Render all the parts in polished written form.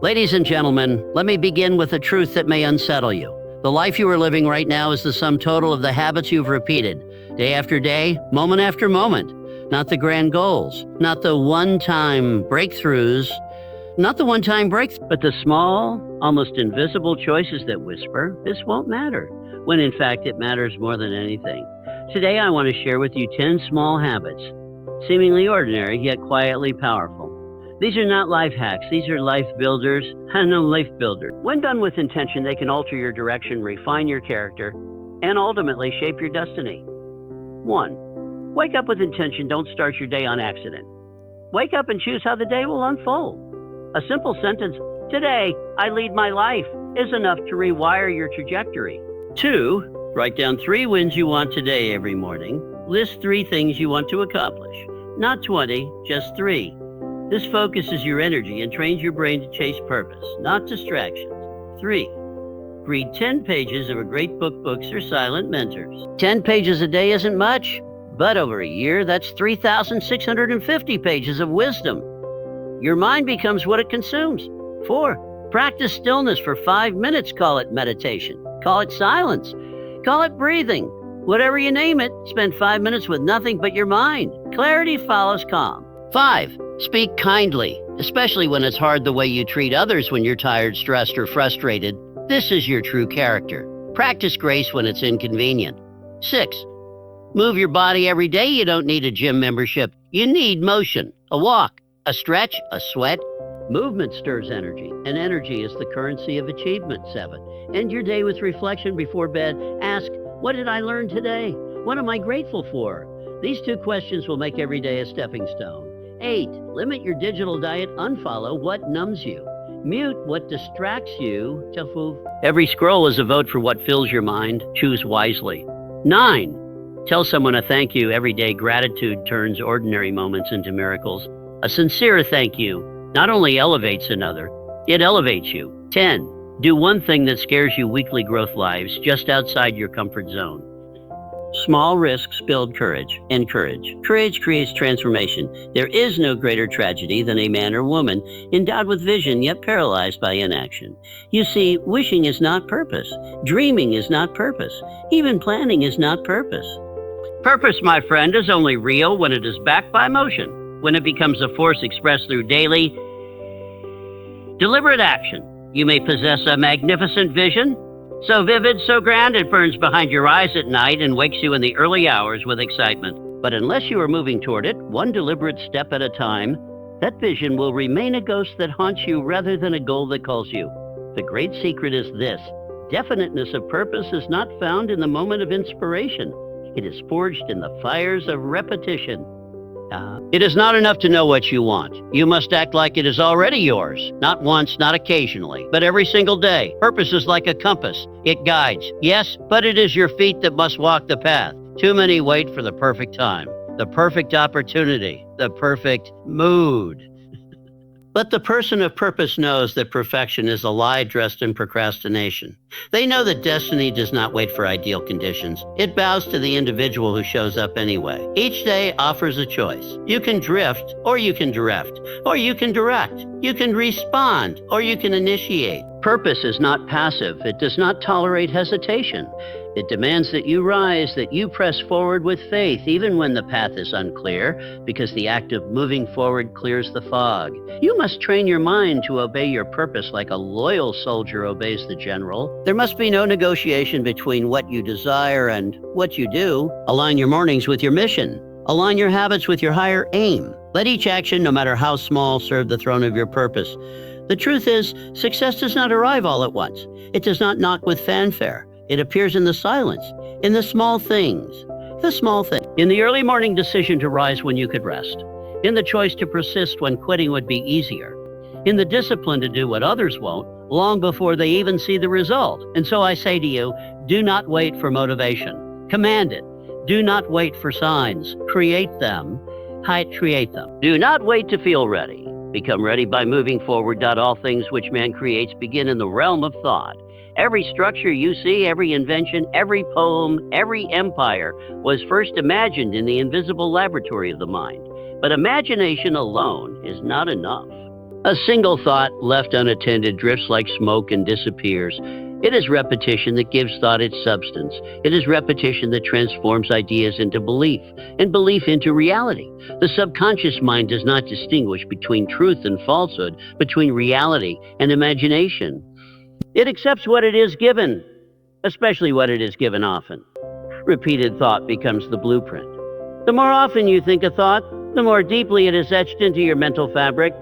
Ladies and gentlemen, let me begin with a truth that may unsettle you. The life you are living right now is the sum total of the habits you've repeated, day after day, moment after moment. Not the grand goals, not the one-time breakthroughs, not the one-time breaks, but the small, almost invisible choices that whisper, this won't matter, when in fact it matters more than anything. Today I want to share with you 10 small habits, seemingly ordinary yet quietly powerful. These are not life hacks, these are life builders. No, life builders. When done with intention, they can alter your direction, refine your character, and ultimately shape your destiny. 1. Wake up with intention, don't start your day on accident. Wake up and choose how the day will unfold. A simple sentence, today I lead my life, is enough to rewire your trajectory. 2. Write down 3 wins you want today every morning. List 3 things you want to accomplish. Not 20, just 3. This focuses your energy and trains your brain to chase purpose, not distractions. 3. Read 10 pages of a great book, books, or silent mentors. 10 pages a day isn't much, but over a year, that's 3,650 pages of wisdom. Your mind becomes what it consumes. 4. Practice stillness for 5 minutes. Call it meditation. Call it silence. Call it breathing. Whatever you name it, spend 5 minutes with nothing but your mind. Clarity follows calm. 5. Speak kindly, especially when it's hard the way you treat others when you're tired, stressed, or frustrated. This is your true character. Practice grace when it's inconvenient. 6. Move your body every day. You don't need a gym membership. You need motion, a walk, a stretch, a sweat. Movement stirs energy, and energy is the currency of achievement. 7. End your day with reflection before bed. Ask, what did I learn today? What am I grateful for? These 2 questions will make every day a stepping stone. 8. Limit your digital diet. Unfollow what numbs you. Mute what distracts you. Every scroll is a vote for what fills your mind. Choose wisely. 9. Tell someone a thank you every day. Gratitude turns ordinary moments into miracles. A sincere thank you not only elevates another, it elevates you. 10. Do one thing that scares you. Weekly growth lives just outside your comfort zone. Small risks build courage, and courage creates transformation. There is no greater tragedy than a man or woman endowed with vision yet paralyzed by inaction. You see, wishing is not purpose. Dreaming is not purpose. Even planning is not purpose. Purpose, my friend, is only real when it is backed by motion, when it becomes a force expressed through daily, deliberate action. You may possess a magnificent vision, so vivid, so grand, it burns behind your eyes at night and wakes you in the early hours with excitement. But unless you are moving toward it, one deliberate step at a time, that vision will remain a ghost that haunts you rather than a goal that calls you. The great secret is this: definiteness of purpose is not found in the moment of inspiration. It is forged in the fires of repetition. It is not enough to know what you want. You must act like it is already yours. Not once, not occasionally, but every single day. Purpose is like a compass. It guides, yes, but it is your feet that must walk the path. Too many wait for the perfect time, the perfect opportunity, the perfect mood. But the person of purpose knows that perfection is a lie dressed in procrastination. They know that destiny does not wait for ideal conditions. It bows to the individual who shows up anyway. Each day offers a choice. You can drift, or you can direct, or you can direct. You can respond, or you can initiate. Purpose is not passive. It does not tolerate hesitation. It demands that you rise, that you press forward with faith, even when the path is unclear, because the act of moving forward clears the fog. You must train your mind to obey your purpose like a loyal soldier obeys the general. There must be no negotiation between what you desire and what you do. Align your mornings with your mission. Align your habits with your higher aim. Let each action, no matter how small, serve the throne of your purpose. The truth is, success does not arrive all at once. It does not knock with fanfare. It appears in the silence, in the small things. The small thing. In the early morning decision to rise when you could rest. In the choice to persist when quitting would be easier. In the discipline to do what others won't, long before they even see the result. And so I say to you, do not wait for motivation. Command it. Do not wait for signs. Create them. Create them. Do not wait to feel ready. Become ready by moving forward. All things which man creates begin in the realm of thought. Every structure you see, every invention, every poem, every empire was first imagined in the invisible laboratory of the mind. But imagination alone is not enough. A single thought left unattended drifts like smoke and disappears. It is repetition that gives thought its substance. It is repetition that transforms ideas into belief, and belief into reality. The subconscious mind does not distinguish between truth and falsehood, between reality and imagination. It accepts what it is given, especially what it is given often. Repeated thought becomes the blueprint. The more often you think a thought, the more deeply it is etched into your mental fabric,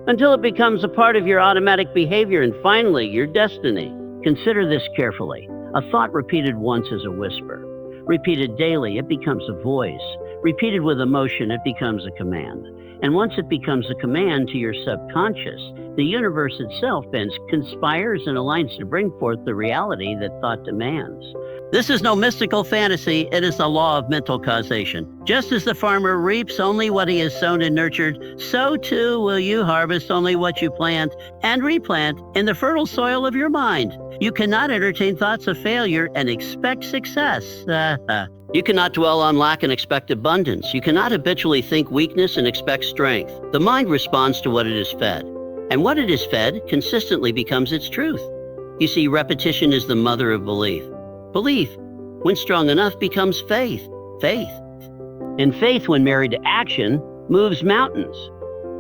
until it becomes a part of your automatic behavior and finally your destiny. Consider this carefully. A thought repeated once is a whisper. Repeated daily, it becomes a voice. Repeated with emotion, it becomes a command. And once it becomes a command to your subconscious, the universe itself then conspires and aligns to bring forth the reality that thought demands. This is no mystical fantasy, it is the law of mental causation. Just as the farmer reaps only what he has sown and nurtured, so too will you harvest only what you plant and replant in the fertile soil of your mind. You cannot entertain thoughts of failure and expect success. You cannot dwell on lack and expect abundance. You cannot habitually think weakness and expect strength. The mind responds to what it is fed, and what it is fed consistently becomes its truth. You see, repetition is the mother of belief. Belief, when strong enough, becomes faith. Faith. And faith, when married to action, moves mountains.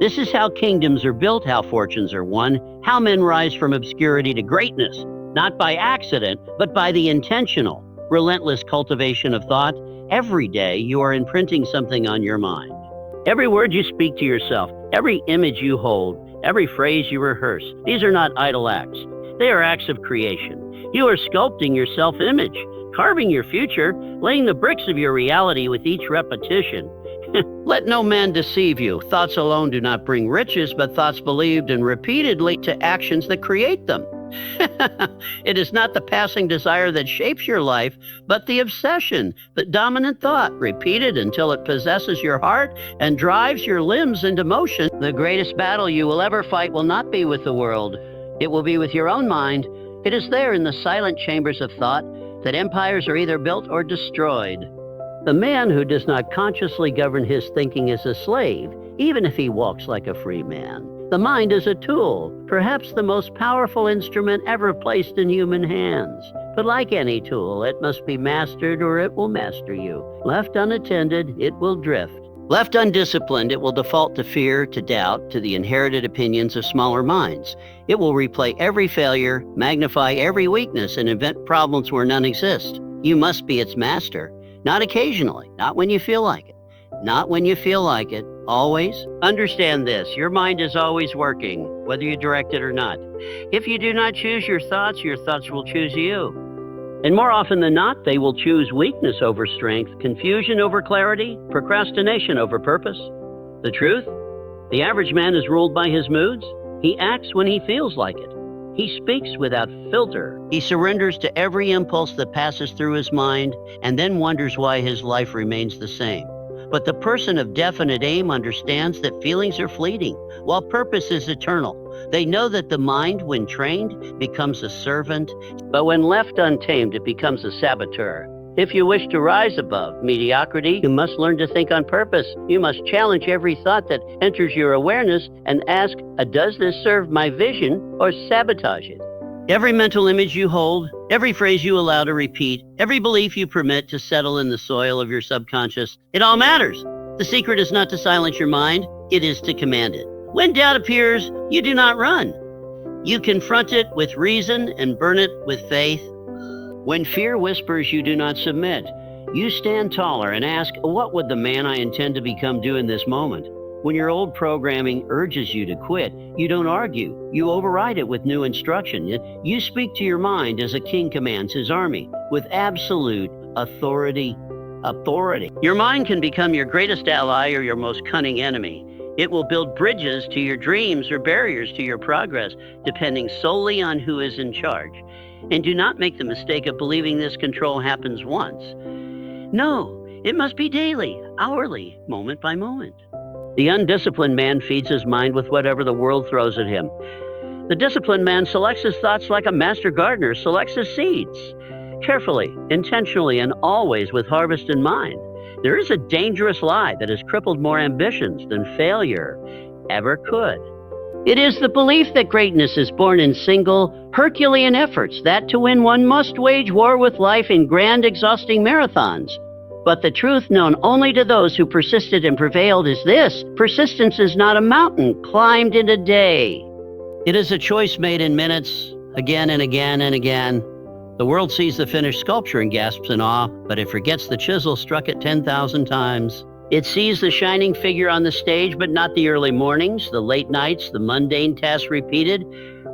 This is how kingdoms are built, how fortunes are won, how men rise from obscurity to greatness, not by accident, but by the intentional, relentless cultivation of thought. Every day, you are imprinting something on your mind. Every word you speak to yourself, every image you hold, every phrase you rehearse, these are not idle acts. They are acts of creation. You are sculpting your self-image, carving your future, laying the bricks of your reality with each repetition. Let no man deceive you. Thoughts alone do not bring riches, but thoughts believed and repeated lead to actions that create them. It is not the passing desire that shapes your life, but the obsession, the dominant thought, repeated until it possesses your heart and drives your limbs into motion. The greatest battle you will ever fight will not be with the world. It will be with your own mind. It is there in the silent chambers of thought that empires are either built or destroyed. The man who does not consciously govern his thinking is a slave, even if he walks like a free man. The mind is a tool, perhaps the most powerful instrument ever placed in human hands. But like any tool, it must be mastered or it will master you. Left unattended, it will drift. Left undisciplined, it will default to fear, to doubt, to the inherited opinions of smaller minds. It will replay every failure, magnify every weakness, and invent problems where none exist. You must be its master, not occasionally, not when you feel like it. Not when you feel like it, always. Understand this, your mind is always working, whether you direct it or not. If you do not choose your thoughts will choose you. And more often than not, they will choose weakness over strength, confusion over clarity, procrastination over purpose. The truth? The average man is ruled by his moods. He acts when he feels like it. He speaks without filter. He surrenders to every impulse that passes through his mind and then wonders why his life remains the same. But the person of definite aim understands that feelings are fleeting, while purpose is eternal. They know that the mind, when trained, becomes a servant, but when left untamed, it becomes a saboteur. If you wish to rise above mediocrity, you must learn to think on purpose. You must challenge every thought that enters your awareness and ask, does this serve my vision or sabotage it? Every mental image you hold, every phrase you allow to repeat, every belief you permit to settle in the soil of your subconscious, it all matters. The secret is not to silence your mind, it is to command it. When doubt appears, you do not run. You confront it with reason and burn it with faith. When fear whispers, you do not submit. You stand taller and ask, what would the man I intend to become do in this moment? When your old programming urges you to quit, you don't argue. You override it with new instruction. You speak to your mind as a king commands his army, with absolute authority. Your mind can become your greatest ally or your most cunning enemy. It will build bridges to your dreams or barriers to your progress, depending solely on who is in charge. And do not make the mistake of believing this control happens once. No, it must be daily, hourly, moment by moment. The undisciplined man feeds his mind with whatever the world throws at him. The disciplined man selects his thoughts like a master gardener selects his seeds, carefully, intentionally, and always with harvest in mind. There is a dangerous lie that has crippled more ambitions than failure ever could. It is the belief that greatness is born in single, Herculean efforts, that to win one must wage war with life in grand, exhausting marathons. But the truth known only to those who persisted and prevailed is this: persistence is not a mountain climbed in a day. It is a choice made in minutes, again and again and again. The world sees the finished sculpture and gasps in awe, but it forgets the chisel struck it 10,000 times. It sees the shining figure on the stage, but not the early mornings, the late nights, the mundane tasks repeated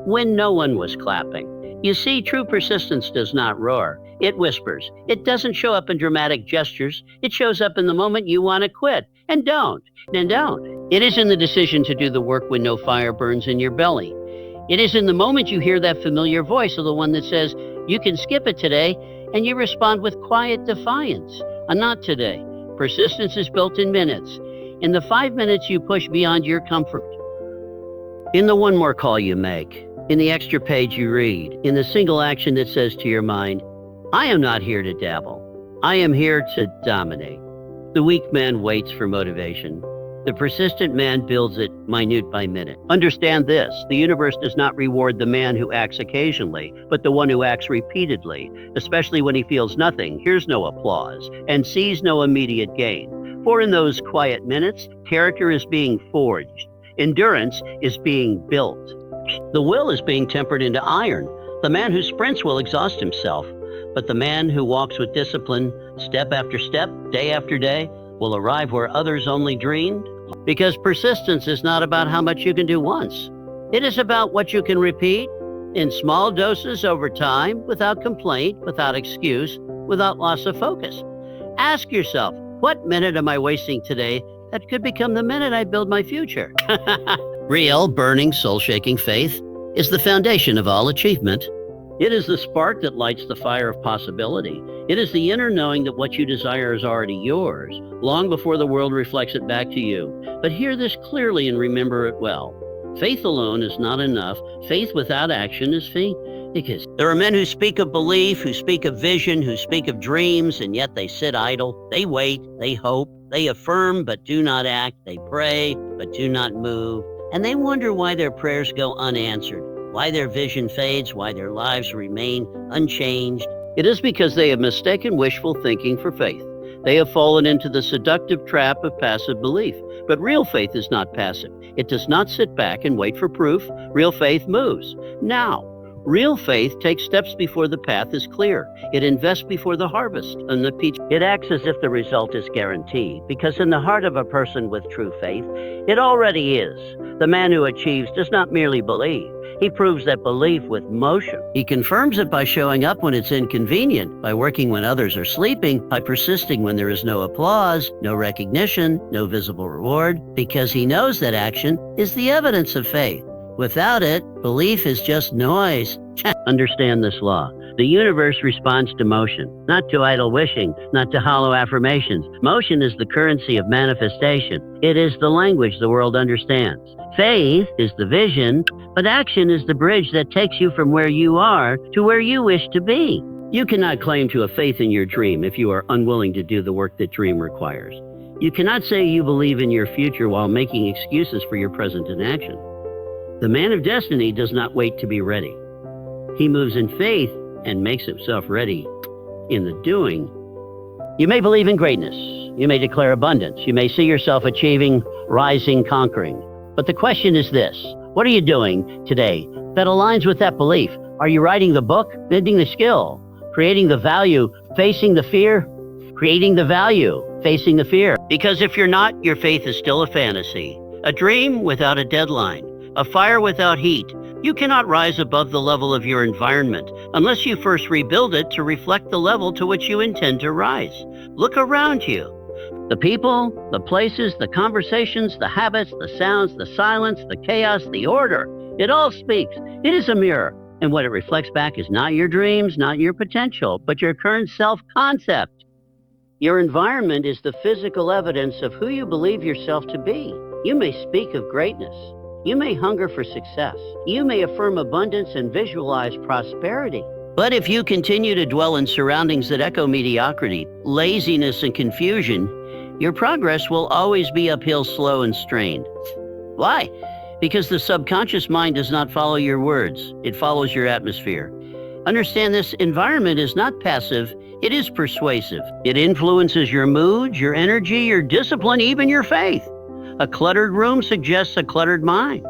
when no one was clapping. You see, true persistence does not roar. It whispers. It doesn't show up in dramatic gestures. It shows up in the moment you want to quit. And don't. It is in the decision to do the work when no fire burns in your belly. It is in the moment you hear that familiar voice, or the one that says, "You can skip it today," and you respond with quiet defiance. Not today. Persistence is built in minutes. In the 5 minutes you push beyond your comfort. In the one more call you make. In the extra page you read. In the single action that says to your mind, "I am not here to dabble. I am here to dominate." The weak man waits for motivation. The persistent man builds it minute by minute. Understand this: the universe does not reward the man who acts occasionally, but the one who acts repeatedly, especially when he feels nothing, hears no applause, and sees no immediate gain. For in those quiet minutes, character is being forged. Endurance is being built. The will is being tempered into iron. The man who sprints will exhaust himself, but the man who walks with discipline, step after step, day after day, will arrive where others only dreamed. Because persistence is not about how much you can do once. It is about what you can repeat in small doses over time, without complaint, without excuse, without loss of focus. Ask yourself, what minute am I wasting today that could become the minute I build my future? Real, burning, soul-shaking faith is the foundation of all achievement. It is the spark that lights the fire of possibility. It is the inner knowing that what you desire is already yours, long before the world reflects it back to you. But hear this clearly and remember it well. Faith alone is not enough. Faith without action is faith. Because there are men who speak of belief, who speak of vision, who speak of dreams, and yet they sit idle. They wait, they hope, they affirm but do not act. They pray but do not move. And they wonder why their prayers go unanswered, why their vision fades, why their lives remain unchanged. It is because they have mistaken wishful thinking for faith. They have fallen into the seductive trap of passive belief. But real faith is not passive. It does not sit back and wait for proof. Real faith moves. Now, real faith takes steps before the path is clear. It invests before the harvest and the peach. It acts as if the result is guaranteed, because in the heart of a person with true faith, it already is. The man who achieves does not merely believe. He proves that belief with motion. He confirms it by showing up when it's inconvenient, by working when others are sleeping, by persisting when there is no applause, no recognition, no visible reward, because he knows that action is the evidence of faith. Without it, belief is just noise. Understand this law. The universe responds to motion, not to idle wishing, not to hollow affirmations. Motion is the currency of manifestation. It is the language the world understands. Faith is the vision, but action is the bridge that takes you from where you are to where you wish to be. You cannot claim to have faith in your dream if you are unwilling to do the work that dream requires. You cannot say you believe in your future while making excuses for your present inaction. The man of destiny does not wait to be ready. He moves in faith and makes himself ready in the doing. You may believe in greatness. You may declare abundance. You may see yourself achieving, rising, conquering. But the question is this: what are you doing today that aligns with that belief? Are you writing the book, building the skill, creating the value, facing the fear? Creating the value, facing the fear. Because if you're not, your faith is still a fantasy, a dream without a deadline, a fire without heat. You cannot rise above the level of your environment unless you first rebuild it to reflect the level to which you intend to rise. Look around you. The people, the places, the conversations, the habits, the sounds, the silence, the chaos, the order. It all speaks. It is a mirror. And what it reflects back is not your dreams, not your potential, but your current self-concept. Your environment is the physical evidence of who you believe yourself to be. You may speak of greatness. You may hunger for success. You may affirm abundance and visualize prosperity. But if you continue to dwell in surroundings that echo mediocrity, laziness, and confusion, your progress will always be uphill, slow, and strained. Why? Because the subconscious mind does not follow your words, it follows your atmosphere. Understand this environment is not passive, it is persuasive. It influences your mood, your energy, your discipline, even your faith. A cluttered room suggests a cluttered mind.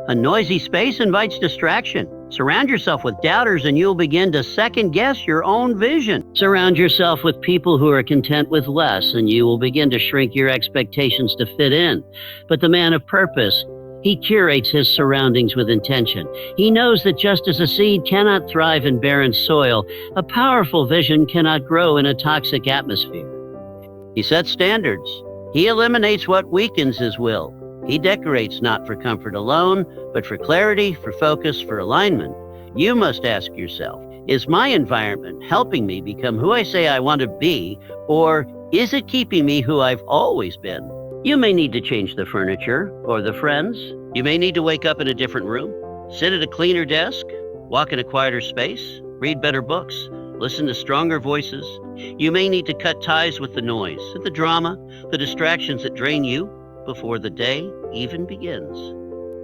A noisy space invites distraction. Surround yourself with doubters and you'll begin to second guess your own vision. Surround yourself with people who are content with less and you will begin to shrink your expectations to fit in. But the man of purpose, he curates his surroundings with intention. He knows that just as a seed cannot thrive in barren soil, a powerful vision cannot grow in a toxic atmosphere. He sets standards. He eliminates what weakens his will. He decorates not for comfort alone, but for clarity, for focus, for alignment. You must ask yourself, is my environment helping me become who I say I want to be, or is it keeping me who I've always been? You may need to change the furniture or the friends. You may need to wake up in a different room, sit at a cleaner desk, walk in a quieter space, read better books, listen to stronger voices. You may need to cut ties with the noise, the drama, the distractions that drain you before the day even begins.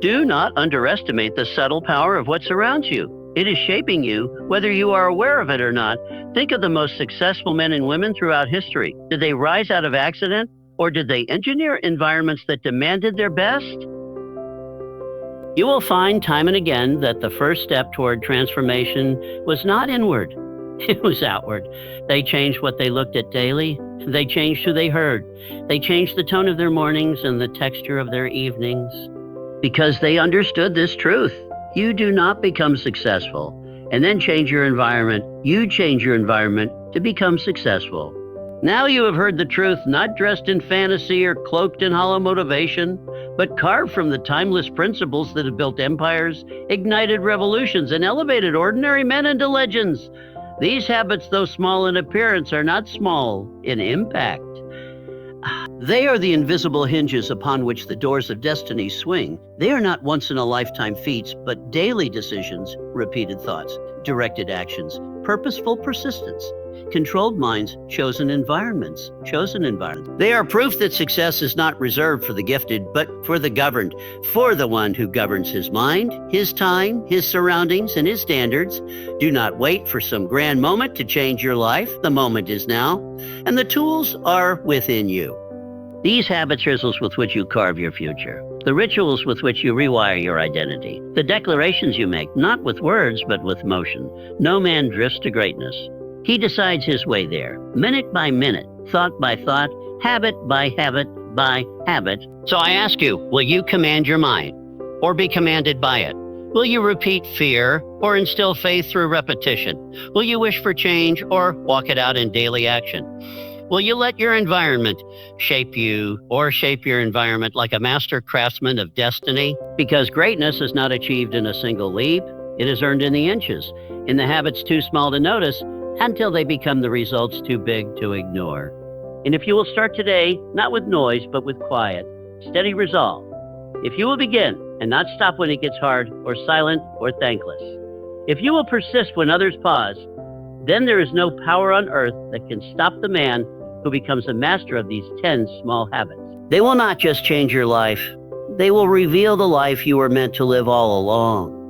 Do not underestimate the subtle power of what surrounds you. It is shaping you, whether you are aware of it or not. Think of the most successful men and women throughout history. Did they rise out of accident, or did they engineer environments that demanded their best? You will find time and again that the first step toward transformation was not inward, it was outward. They changed what they looked at daily. They changed who they heard. They changed the tone of their mornings and the texture of their evenings. Because they understood this truth. You do not become successful and then change your environment. You change your environment to become successful. Now you have heard the truth, not dressed in fantasy or cloaked in hollow motivation, but carved from the timeless principles that have built empires, ignited revolutions, and elevated ordinary men into legends. These habits, though small in appearance, are not small in impact. They are the invisible hinges upon which the doors of destiny swing. They are not once-in-a-lifetime feats, but daily decisions, repeated thoughts, directed actions, purposeful persistence, controlled minds, chosen environments. They are proof that success is not reserved for the gifted, but for the governed, for the one who governs his mind, his time, his surroundings, and his standards. Do not wait for some grand moment to change your life. The moment is now, and the tools are within you. These habits are rituals with which you carve your future, the rituals with which you rewire your identity, the declarations you make, not with words, but with motion. No man drifts to greatness. He decides his way there, minute by minute, thought by thought, habit by habit by habit. So I ask you, will you command your mind or be commanded by it? Will you repeat fear or instill faith through repetition? Will you wish for change or walk it out in daily action? Will you let your environment shape you or shape your environment like a master craftsman of destiny? Because greatness is not achieved in a single leap. It is earned in the inches, in the habits too small to notice, until they become the results too big to ignore. And if you will start today, not with noise, but with quiet, steady resolve, if you will begin and not stop when it gets hard or silent or thankless, if you will persist when others pause, then there is no power on earth that can stop the man who becomes a master of these 10 small habits. They will not just change your life, they will reveal the life you were meant to live all along.